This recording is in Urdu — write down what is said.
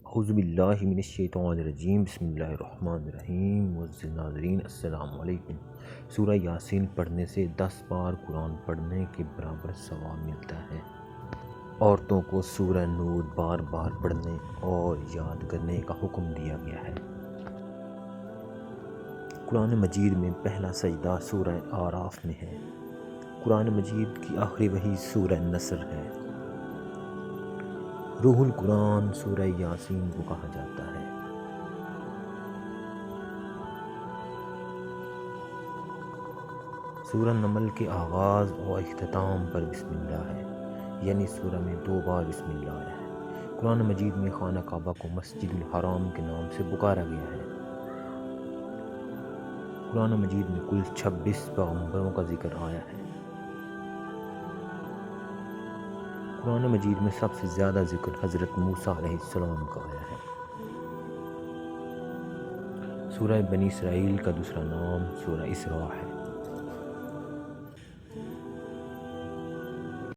اعوذ باللہ من الشیطان الرجیم، بسم اللہ الرحمن الرحیم۔ معزز ناظرین السلام علیکم۔ سورہ یاسین پڑھنے سے 10 بار قرآن پڑھنے کے برابر ثواب ملتا ہے۔ عورتوں کو سورہ نور بار بار پڑھنے اور یاد کرنے کا حکم دیا گیا ہے۔ قرآن مجید میں پہلا سجدہ سورہ اعراف میں ہے۔ قرآن مجید کی آخری وحی سورہ نصر ہے۔ روح القرآن سورہ یاسین کو کہا جاتا ہے۔ سورہ نمل کے آغاز اور اختتام پر بسم اللہ ہے، یعنی سورہ میں 2 بار بسم اللہ آیا ہے۔ قرآن مجید میں خانہ کعبہ کو مسجد الحرام کے نام سے پکارا گیا ہے۔ قرآن مجید میں کل 26 پیغمبروں کا ذکر آیا ہے۔ قرآن مجید میں سب سے زیادہ ذکر حضرت موسیٰ علیہ السلام کا آیا ہے۔ سورہ بنی اسرائیل کا دوسرا نام سورہ اسراء ہے۔